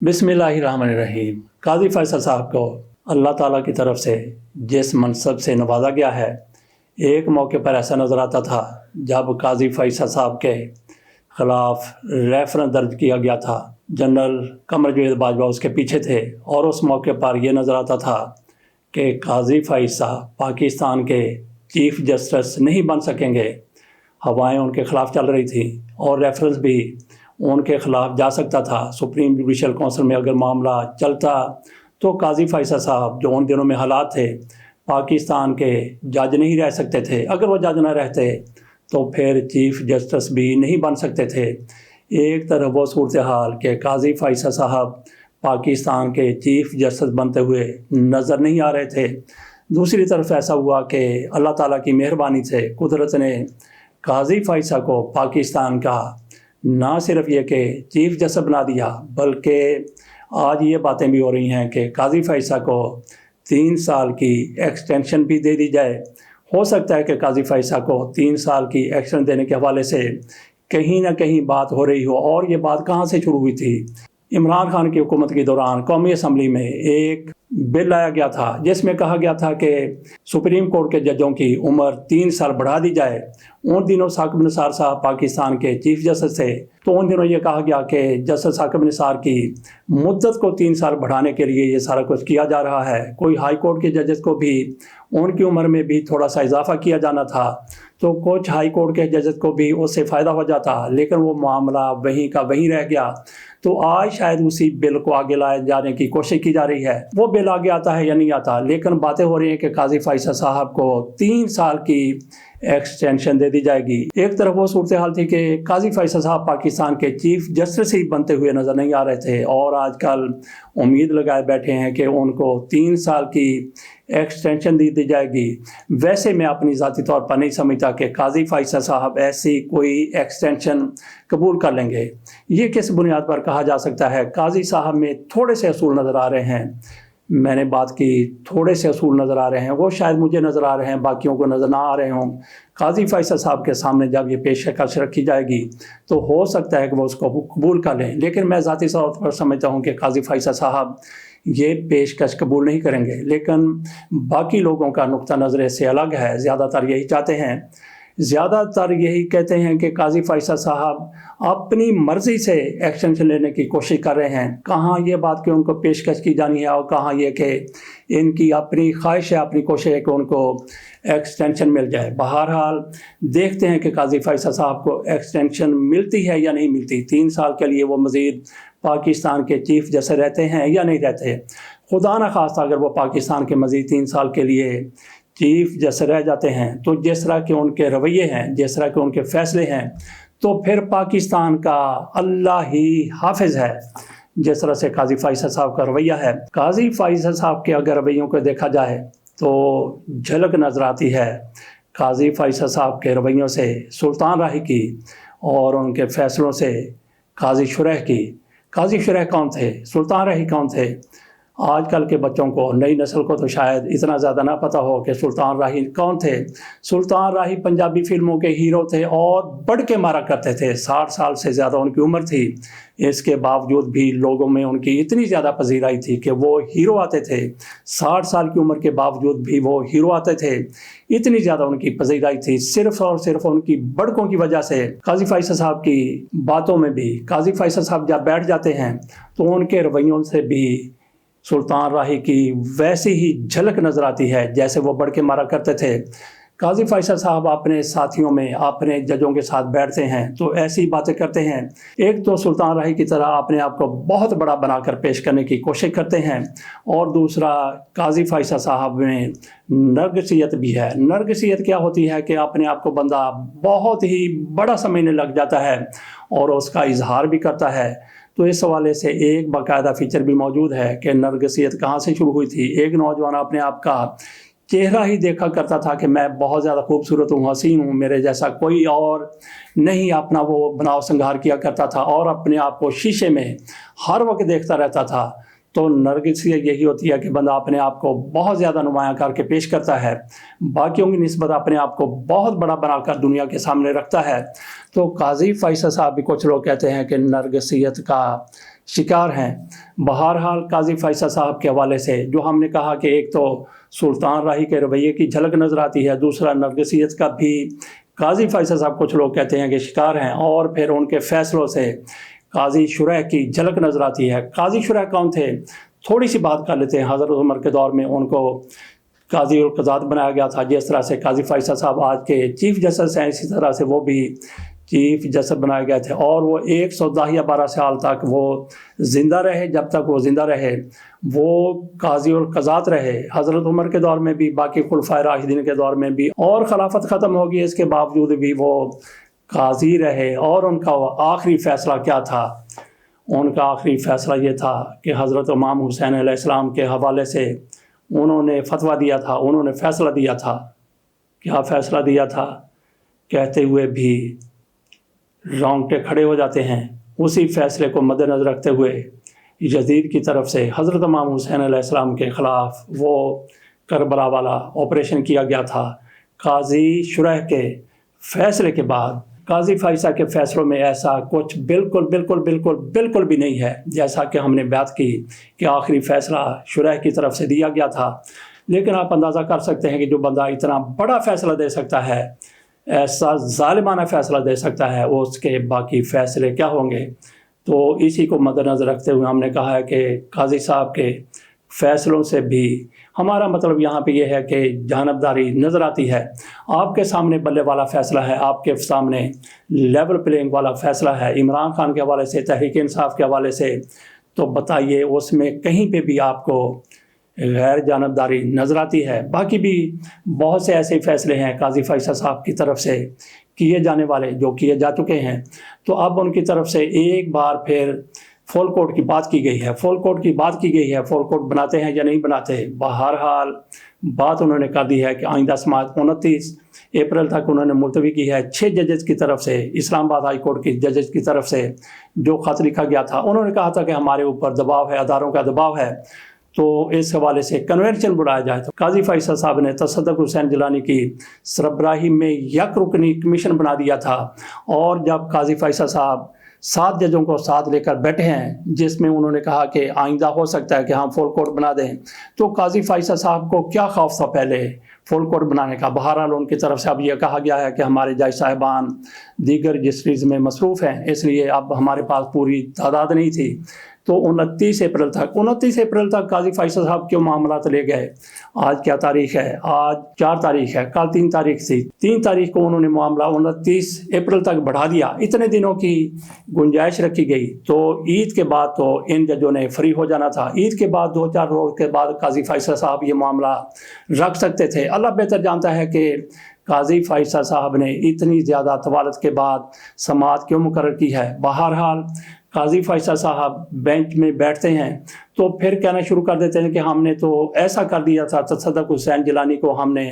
बिस्मिल्लाहिर्रहमानिर्रहीम। काजी फैसल साहब को अल्लाह ताला की तरफ से जिस मनसब से नवाजा गया है, एक मौके पर ऐसा नज़र आता था जब काजी फैसल साहब के ख़िलाफ़ रेफरेंस दर्ज किया गया था। जनरल कमर जावेद बाजवा उसके पीछे थे और उस मौके पर यह नज़र आता था कि काजी फैसल पाकिस्तान के चीफ़ जस्टिस नहीं बन सकेंगे। हवाएं उनके ख़िलाफ़ चल रही थी और रेफरेंस भी उनके ख़िलाफ़ जा सकता था। सुप्रीम जुडिशल काउंसिल में अगर मामला चलता तो काजी फैसल साहब, जो उन दिनों में हालात थे, पाकिस्तान के जज नहीं रह सकते थे। अगर वो जज ना रहते तो फिर चीफ़ जस्टिस भी नहीं बन सकते थे। एक तरफ वो सूरत हाल कि काजी फैसल साहब पाकिस्तान के चीफ़ जस्टिस बनते हुए नज़र नहीं आ रहे थे, दूसरी तरफ ऐसा हुआ कि अल्लाह ताला की मेहरबानी से कुदरत ने काजी फैसल को पाकिस्तान का ना सिर्फ ये कि चीफ़ जस्टिस बना दिया, बल्कि आज ये बातें भी हो रही हैं कि काजी फैसल को 3 साल की एक्सटेंशन भी दे दी जाए। हो सकता है कि काजी फैसल को 3 साल की एक्सटेंशन देने के हवाले से कहीं ना कहीं बात हो रही हो। और ये बात कहाँ से शुरू हुई थी? इमरान खान की हुकूमत के दौरान कौमी असम्बली में एक बिल लाया गया था जिसमें कहा गया था कि सुप्रीम कोर्ट के जजों की उम्र 3 साल बढ़ा दी जाए। उन दिनों साकिब निसार साहब पाकिस्तान के चीफ जस्टिस थे, तो उन दिनों ये कहा गया कि जस्टिस साकिब निसार की मुद्दत को 3 साल बढ़ाने के लिए ये सारा कुछ किया जा रहा है। कोई हाई कोर्ट के जजेस को भी उनकी उम्र में भी थोड़ा सा इजाफा किया जाना था, तो कुछ हाई कोर्ट के जजेस को भी उससे फ़ायदा हो जाता, लेकिन वो मामला वहीं का वहीं रह गया। तो आज शायद उसी बिल को आगे लाए जाने की कोशिश की जा रही है। वो बिल आगे आता है या नहीं आता, लेकिन बातें हो रही हैं कि काजी फैसल साहब को 3 साल की एक्सटेंशन दे दी जाएगी। एक तरफ वो सूरत हाल थी कि काजी फैसल साहब पाकिस्तान के चीफ जस्टिस ही बनते हुए नज़र नहीं आ रहे थे, और आजकल उम्मीद लगाए बैठे हैं कि उनको 3 साल की एक्सटेंशन दी जाएगी। वैसे मैं अपनी ज़ाती तौर पर नहीं समझता कि काजी फैसल साहब ऐसी कोई एक्सटेंशन कबूल कर लेंगे। ये किस बुनियाद पर कहा जा सकता है? काजी साहब में थोड़े से असूल नज़र आ रहे हैं। मैंने बात की थोड़े से असूल नज़र आ रहे हैं, वो शायद मुझे नज़र आ रहे हैं, बाकियों को नज़र ना आ रहे हों। काजी फैसल साहब के सामने जब ये पेशकश रखी जाएगी तो हो सकता है कि वो उसको कबूल कर लें, लेकिन मैं ज़ाती तौर पर समझता हूँ कि काजी फैसल साहब ये पेशकश कबूल नहीं करेंगे। लेकिन बाकी लोगों का नुक्ता नज़र इससे अलग है। ज़्यादातर यही चाहते हैं, ज़्यादातर यही कहते हैं कि काजी फैसल साहब अपनी मर्ज़ी से एक्सटेंशन लेने की कोशिश कर रहे हैं। कहाँ ये बात कि उनको पेशकश की जानी है और कहाँ ये कि इनकी अपनी ख्वाहिश है, अपनी कोशिश है कि उनको एक्सटेंशन मिल जाए। बहरहाल देखते हैं कि काजी फैसल साहब को एक्सटेंशन मिलती है या नहीं मिलती। 3 साल के लिए वो मज़ीद पाकिस्तान के चीफ जैसे रहते हैं या नहीं रहते। खुदा न खास्ता अगर वो पाकिस्तान के मज़ीद 3 साल के लिए चीफ जैसे रह जाते हैं, तो जिस तरह के उनके रवैये हैं, जिस तरह के उनके फ़ैसले हैं, तो फिर पाकिस्तान का अल्लाह ही हाफिज़ है। जिस तरह से काजी फैसल साहब का रवैया है, काजी फैसल साहब के अगर रवैयों को देखा जाए तो झलक नज़र आती है काजी फैसल साहब के रवैयों से सुल्तान राही की, और उनके फ़ैसलों से काजी शुरैह की। काजी शुरैह कौन थे? सुल्तान राही कौन थे? आजकल के बच्चों को, नई नस्ल को तो शायद इतना ज़्यादा ना पता हो कि सुल्तान राही कौन थे। सुल्तान राही पंजाबी फिल्मों के हीरो थे और बढ़ के मारा करते थे। 60 साल से ज़्यादा उनकी उम्र थी, इसके बावजूद भी लोगों में उनकी इतनी ज़्यादा पजीराई थी कि वो हीरो आते थे। 60 साल की उम्र के बावजूद भी वो हीरो आते थे, इतनी ज़्यादा उनकी पजीराई थी, सिर्फ़ और सिर्फ उनकी बढ़कों की वजह से। काजी फैसल साहब की बातों में भी, काजी फैसल साहब जब बैठ जाते हैं तो उनके रवैयों से भी सुल्तान राही की वैसी ही झलक नज़र आती है जैसे वो बढ़ के मारा करते थे। काजी फैसल साहब अपने साथियों में, अपने जजों के साथ बैठते हैं तो ऐसी बातें करते हैं। एक तो सुल्तान राही की तरह अपने आप को बहुत बड़ा बनाकर पेश करने की कोशिश करते हैं, और दूसरा काजी फैसल साहब में नरगसियत भी है। नरगसियत क्या होती है कि अपने आप को बंदा बहुत ही बड़ा समझने लग जाता है और उसका इजहार भी करता है। तो इस हवाले से एक बाकायदा फ़ीचर भी मौजूद है कि नरगसियत कहाँ से शुरू हुई थी। एक नौजवान अपने आप का चेहरा ही देखा करता था कि मैं बहुत ज़्यादा खूबसूरत हूँ, हसीन हूँ, मेरे जैसा कोई और नहीं, अपना वो बनाव संघार किया करता था और अपने आप को शीशे में हर वक्त देखता रहता था। तो नरगिसियत यही होती है कि बंदा अपने आप को बहुत ज़्यादा नुमायाँ करके पेश करता है, बाकियों की निस्बत अपने आप को बहुत बड़ा बनाकर दुनिया के सामने रखता है। तो काजी फैसल साहब भी कुछ लोग कहते हैं कि नरगिसियत का शिकार हैं। बहरहाल काजी फैसल साहब के हवाले से जो हमने कहा कि एक तो सुल्तान राही के रवैये की झलक नज़र आती है, दूसरा नरगिसियत का भी काजी फैसल साहब कुछ लोग कहते हैं कि शिकार हैं, और फिर उनके फ़ैसलों से काजी शुरैह की झलक नज़र आती है। काजी शुरैह कौन थे, थोड़ी सी बात कर लेते हैं। हज़रत उमर के दौर में उनको काजी उल क़ज़ात बनाया गया था। जिस तरह से काजी फैसल साहब आज के चीफ़ जस्टिस हैं, इसी तरह से वो भी चीफ जस्टिस बनाए गए थे, और वो 110 या 12 साल तक वो ज़िंदा रहे। जब तक वो ज़िंदा रहे वो काजी उल क़ज़ात रहे, हज़रत उमर के दौर में भी, बाकी खुलफ़ाए राशिदीन के दौर में भी, और खिलाफत ख़त्म होगी इसके बावजूद भी वो काजी रहे। और उनका आखिरी फ़ैसला क्या था? उनका आखिरी फ़ैसला ये था कि हज़रत इमाम हुसैन अलैहिस्सलाम के हवाले से उन्होंने फतवा दिया था, उन्होंने फ़ैसला दिया था। क्या फ़ैसला दिया था कहते हुए भी रोंगटे खड़े हो जाते हैं। उसी फ़ैसले को मद्देनज़र रखते हुए यजीद की तरफ से हज़रत इमाम हुसैन अलैहिस्सलाम के ख़िलाफ़ वो करबला वाला ऑपरेशन किया गया था। काजी शुरैह के फ़ैसले के बाद काजी फैसल के फ़ैसलों में ऐसा कुछ बिल्कुल बिल्कुल बिल्कुल बिल्कुल भी नहीं है, जैसा कि हमने बात की कि आखिरी फ़ैसला शुरैह की तरफ से दिया गया था। लेकिन आप अंदाज़ा कर सकते हैं कि जो बंदा इतना बड़ा फ़ैसला दे सकता है, ऐसा ज़ालिमाना फ़ैसला दे सकता है, उसके बाकी फ़ैसले क्या होंगे। तो इसी को मद्देनज़र रखते हुए हमने कहा है कि काजी साहब के फ़ैसलों से भी हमारा मतलब यहाँ पे ये है कि जानबदारी नज़र आती है। आपके सामने बल्ले वाला फ़ैसला है, आपके सामने लेवल प्लेइंग वाला फ़ैसला है इमरान खान के हवाले से, तहरीक इंसाफ के हवाले से, तो बताइए उसमें कहीं पे भी आपको गैर जानबदारी नज़र आती है। बाकी भी बहुत से ऐसे फ़ैसले हैं काजी फैसल साहब की तरफ से किए जाने वाले, जो किए जा चुके हैं। तो अब उनकी तरफ से एक बार फिर फुल कोर्ट की बात की गई है, फुल कोर्ट की बात की गई है। फुल कोर्ट बनाते हैं या नहीं बनाते, बहरहाल बात उन्होंने कर दी है कि आइंदा समात 29 अप्रैल तक उन्होंने मुलतवी की है। 6 जजेस की तरफ से, इस्लामाबाद हाई कोर्ट की जजेस की तरफ से जो ख़त लिखा गया था, उन्होंने कहा था कि हमारे ऊपर दबाव है, अदारों का दबाव है, तो इस हवाले से कन्वेंशन बुलाया जाए। तो काजी फैसल साहब ने तसद्दुक़ हुसैन जिलानी की सरबराही में यक रुकनी कमीशन बना दिया था, और जब काजी फैसल साहब 7 जजों को साथ लेकर बैठे हैं, जिसमें उन्होंने कहा कि आइंदा हो सकता है कि हम फुल कोर्ट बना दें, तो काजी फैसल साहब को क्या खौफ था पहले फुल कोर्ट बनाने का। बहरहाल उनकी तरफ से अब यह कहा गया है कि हमारे जज साहिबान दीगर रजिस्ट्रीज़ में मसरूफ़ हैं, इसलिए अब हमारे पास पूरी तादाद नहीं थी। तो 29 अप्रैल तक काजी फैसल साहब के मामला ले गए। आज क्या तारीख है? आज 4 तारीख है, कल 3 तारीख थी। 3 तारीख को उन्होंने मामला 29 अप्रैल तक बढ़ा दिया। इतने दिनों की गुंजाइश रखी गई। तो ईद के बाद तो इन जजों ने फ्री हो जाना था। ईद के बाद 2-4 रोज़ के बाद काजी फैसल साहब ये मामला रख सकते थे। अल्लाह बेहतर जानता है कि काजी फैसल साहब ने इतनी ज़्यादा तवालत के बाद समाअत क्यों मुकर्रर की है। बहरहाल काजी फैसल साहब बेंच में बैठते हैं तो फिर कहना शुरू कर देते हैं कि हमने तो ऐसा कर दिया था, तसद्दुक़ हुसैन जिलानी को हमने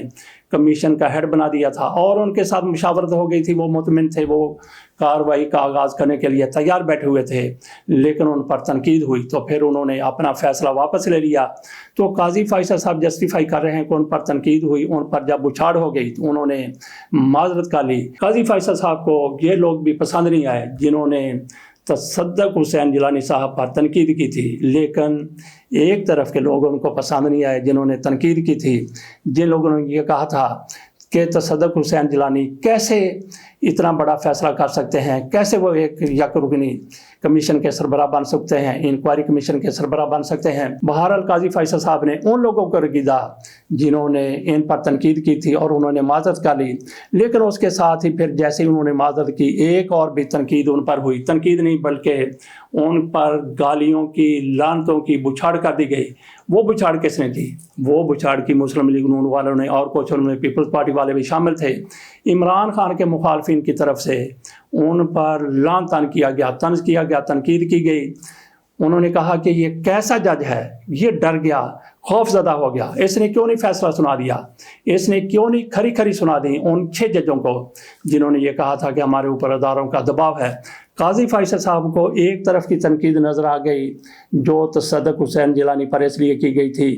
कमीशन का हेड बना दिया था, और उनके साथ मुशावरत हो गई थी, वो मुतमिन थे, वो कार्रवाई का आगाज़ करने के लिए तैयार बैठे हुए थे। लेकिन उन पर तनकीद हुई तो फिर उन्होंने अपना फ़ैसला वापस ले लिया। तो काजी फैसल साहब जस्टिफाई कर रहे हैं कि उन पर तनकीद हुई, उन पर जब उछाड़ हो गई तो उन्होंने माजरत कर ली। काजी फैसल साहब को ये लोग भी पसंद नहीं आए जिन्होंने तसद्दुक़ हुसैन जिलानी साहब पर तनकीद की थी, लेकिन एक तरफ के लोग उनको पसंद नहीं आए जिन्होंने तनकीद की थी। जिन लोगों ने ये कहा था कि तसद्दुक़ हुसैन जिलानी कैसे इतना बड़ा फ़ैसला कर सकते हैं, कैसे वो एक यक रुकनी कमीशन के सरबराह बन सकते हैं, इंक्वायरी कमीशन के सरबराह बन सकते हैं। बहरहाल काजी फैसल साहब ने उन लोगों को रगीदा जिन्होंने इन पर तनकीद की थी और उन्होंने माजरत कर ली। लेकिन उसके साथ ही फिर जैसे ही उन्होंने माजरत की, एक और भी तनकीद उन पर हुई। तनकीद नहीं बल्कि उन पर गालियों की, लानतों की बुछाड़ कर दी गई। वो बुछाड़ किसने की? वो बुछाड़ की मुस्लिम लीग नून वालों ने, और कुछ उनमें पीपल्स पार्टी वाले भी शामिल थे। इमरान खान के मुखालफिन की तरफ से उन पर लान तान किया गया, तंज किया गया, तनकीद की गई। उन्होंने कहा कि ये कैसा जज है, ये डर गया, खौफजदा हो गया, इसने क्यों नहीं फैसला सुना दिया, इसने क्यों नहीं खरी खरी सुना दी उन 6 जजों को जिन्होंने ये कहा था कि हमारे ऊपर अदारों का दबाव है। काजी फैसल साहब को एक तरफ की तनकीद नज़र आ गई जो तसद्दुक़ हुसैन जिलानी पर इसलिए की गई थी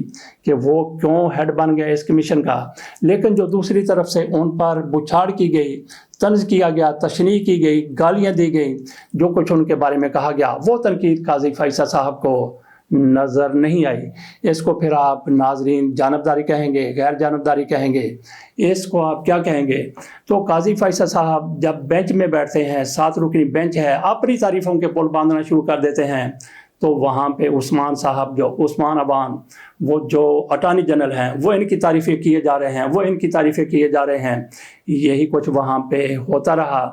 कि वो क्यों हेड बन गए इस कमीशन का, लेकिन जो दूसरी तरफ से उन पर बुछाड़ की गई, तंज किया गया, तशनीह की गई, गालियाँ दी गई, जो कुछ उनके बारे में कहा गया, वो तनकीद काजी फैसल साहब को नज़र नहीं आई। इसको फिर आप नाजरीन जानबदारी कहेंगे, गैर जानबदारी कहेंगे, इसको आप क्या कहेंगे? तो काजी फैसल साहब जब बेंच में बैठते हैं, 7 रुकनी बेंच है, अपनी तारीफ़ों के पुल बांधना शुरू कर देते हैं, तो वहाँ पे उस्मान साहब, जो उस्मान अवान, वो जो अटॉर्नी जनरल हैं, वो इनकी तारीफ़ें किए जा रहे हैं, वो इनकी तारीफ़ें किए जा रहे हैं। यही कुछ वहाँ पे होता रहा।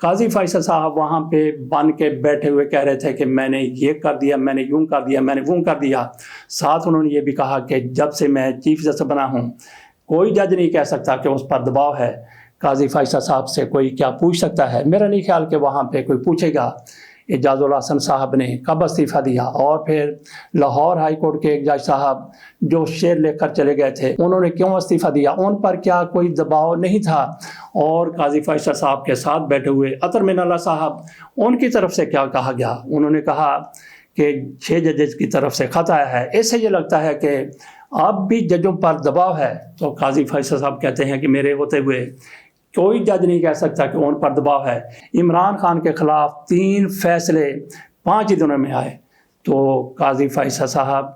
काजी फैसल साहब वहाँ पे बन के बैठे हुए कह रहे थे कि मैंने ये कर दिया, मैंने यूँ कर दिया, मैंने वो कर दिया। साथ उन्होंने ये भी कहा कि जब से मैं चीफ जस्टिस बना हूँ, कोई जज नहीं कह सकता कि उस पर दबाव है। काजी फैसल साहब से कोई क्या पूछ सकता है? मेरा नहीं ख्याल कि वहाँ पे कोई पूछेगा। एजाजुल हसन साहब ने कब इस्तीफ़ा दिया, और फिर लाहौर हाई कोर्ट के एक जज साहब जो शेर लेकर चले गए थे, उन्होंने क्यों इस्तीफ़ा दिया? उन पर क्या कोई दबाव नहीं था? और काजी फैसल साहब के साथ बैठे हुए अतर मिनल्ला साहब, उनकी तरफ से क्या कहा गया? उन्होंने कहा कि 6 जजेस की तरफ से ख़त आया है। इससे ये लगता है कि अब भी जजों पर दबाव है। तो काजी फैसल साहब कहते हैं कि मेरे होते हुए कोई जज नहीं कह सकता कि उन पर दबाव है। इमरान खान के ख़िलाफ़ 3 फैसले 5 ही दिनों में आए, तो काजी फैसल साहब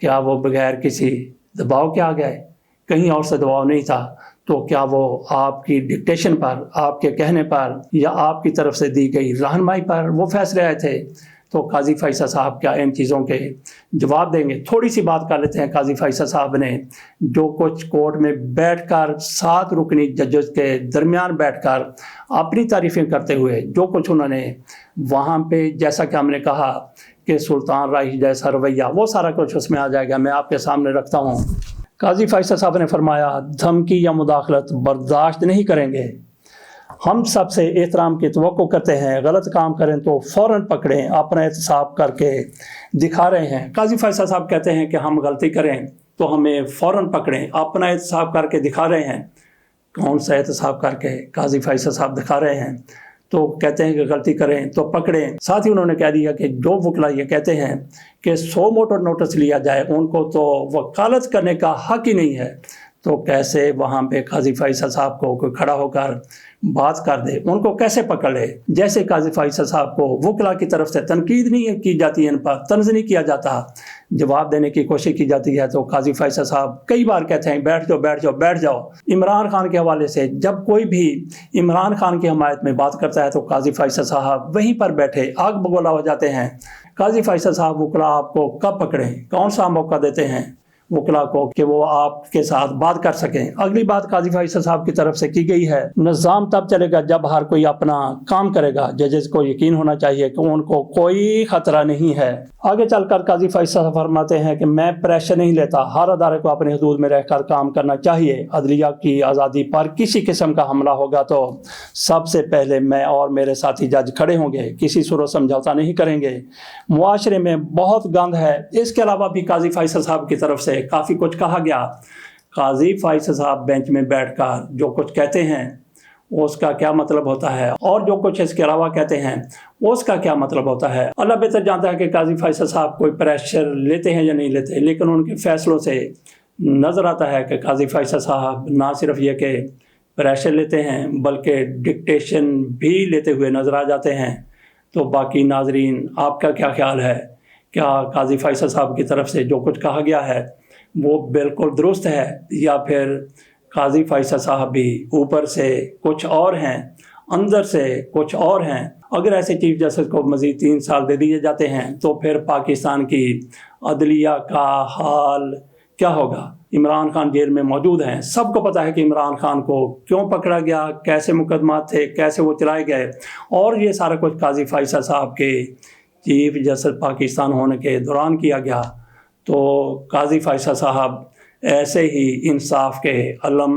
क्या वो बगैर किसी दबाव के आ गए? कहीं और से दबाव नहीं था। तो क्या वो आपकी डिक्टेशन पर, आपके कहने पर, या आपकी तरफ से दी गई रहनुमाई पर वो फैसले आए थे? तो काजी फैसल साहब क्या इन चीज़ों के जवाब देंगे? थोड़ी सी बात कर लेते हैं। काजी फैसल साहब ने जो कुछ कोर्ट में बैठकर 7 रुकनी जजेस के दरमियान बैठकर अपनी तारीफ़ें करते हुए जो कुछ उन्होंने वहाँ पे, जैसा कि हमने कहा कि सुल्तान राही जैसा रवैया, वो सारा कुछ उसमें आ जाएगा। मैं आपके सामने रखता हूँ। काजी फैसल साहब ने फरमाया, धमकी या मुदाखलत बर्दाश्त नहीं करेंगे। हम सबसे एहतराम की तवक्को करते हैं, गलत काम करें तो फ़ौरन पकड़ें, अपना एहतसाब करके दिखा रहे हैं। काजी फैसल साहब कहते हैं कि हम गलती करें तो हमें फ़ौरन पकड़ें, अपना एहतसाब करके दिखा रहे हैं। कौन सा एहतसाब करके काजी फैसल साहब दिखा रहे हैं? तो कहते हैं कि गलती करें तो पकड़ें। साथ ही उन्होंने कह दिया कि जो वकला ये कहते हैं कि 100 मोटर नोटिस लिया जाए, उनको तो वकालत करने का हक ही नहीं है। तो कैसे वहाँ पे काजी फैसल साहब को कोई खड़ा होकर बात कर दे, उनको कैसे पकड़ ले? जैसे काजी फैसल साहब को वकला की तरफ से तनकीद नहीं की जाती है, इन पर तंज नहीं किया जाता, जवाब देने की कोशिश की जाती है, तो काजी फैसल साहब कई बार कहते हैं बैठ जाओ, बैठ जाओ, बैठ जाओ। इमरान खान के हवाले से जब कोई भी इमरान खान की हमायत में बात करता है तो काजी फैसल साहब वहीं पर बैठे आग बगोला हो जाते हैं। काजी फैसल साहब वकला आपको कब पकड़ें, कौन सा मौका देते हैं वकला को कि वो आपके साथ बात कर सकें? अगली बात काजी फैसल साहब की तरफ से की गई है, निज़ाम तब चलेगा जब हर कोई अपना काम करेगा। जजेस को यकीन होना चाहिए कि उनको कोई खतरा नहीं है। आगे चलकर काजी फैसल साहब फरमाते हैं कि मैं प्रेशर नहीं लेता, हर अदारे को अपने हदूद में रहकर काम करना चाहिए। अदलिया की आज़ादी पर किसी किस्म का हमला होगा तो सबसे पहले मैं और मेरे साथी जज खड़े होंगे, किसी सूरत समझौता नहीं करेंगे। मुआशरे में बहुत गंद है। इसके अलावा भी काजी फैसल साहब की तरफ से काफ़ी कुछ कहा गया। काजी फैसल साहब बेंच में बैठकर जो कुछ कहते हैं उसका क्या मतलब होता है, और जो कुछ इसके अलावा कहते हैं उसका क्या मतलब होता है। अल्लाह बेहतर जानता है कि काजी फैसल साहब कोई प्रेशर लेते हैं या नहीं लेते, लेकिन उनके फैसलों से नज़र आता है कि काजी फैसल साहब ना सिर्फ ये कि प्रेशर लेते हैं बल्कि डिक्टेशन भी लेते हुए नज़र आ जाते हैं। तो बाकी नाजरीन, आपका क्या ख्याल है? क्या काजी फैसल साहब की तरफ से जो कुछ कहा गया है वो बिल्कुल दुरुस्त है, या फिर काजी फैसल साहब भी ऊपर से कुछ और हैं, अंदर से कुछ और हैं? अगर ऐसे चीफ जस्टिस को मज़ीद 3 साल दे दिए जाते हैं तो फिर पाकिस्तान की अदलिया का हाल क्या होगा? इमरान खान जेल में मौजूद हैं, सबको पता है कि इमरान खान को क्यों पकड़ा गया, कैसे मुकदमा थे, कैसे वो चलाए गए, और ये सारा कुछ काजी फैसल साहब के चीफ जस्टिस पाकिस्तान होने के दौरान किया गया। तो काजी फैसल साहब ऐसे ही इंसाफ के अलम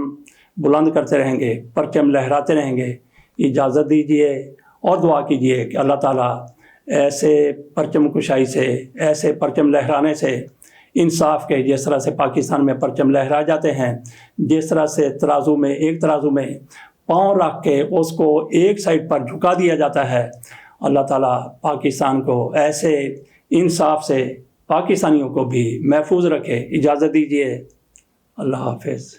बुलंद करते रहेंगे, परचम लहराते रहेंगे। इजाज़त दीजिए और दुआ कीजिए कि अल्लाह ताला ऐसे परचम कुशाई से, ऐसे परचम लहराने से, इंसाफ के जिस तरह से पाकिस्तान में परचम लहराए जाते हैं, जिस तरह से तराजू में, एक तराजू में पाँव रख के उसको एक साइड पर झुका दिया जाता है, अल्लाह ताला पाकिस्तान को ऐसे इंसाफ से पाकिस्तानियों को भी महफूज रखे। इजाज़त दीजिए। अल्लाह हाफ़िज़।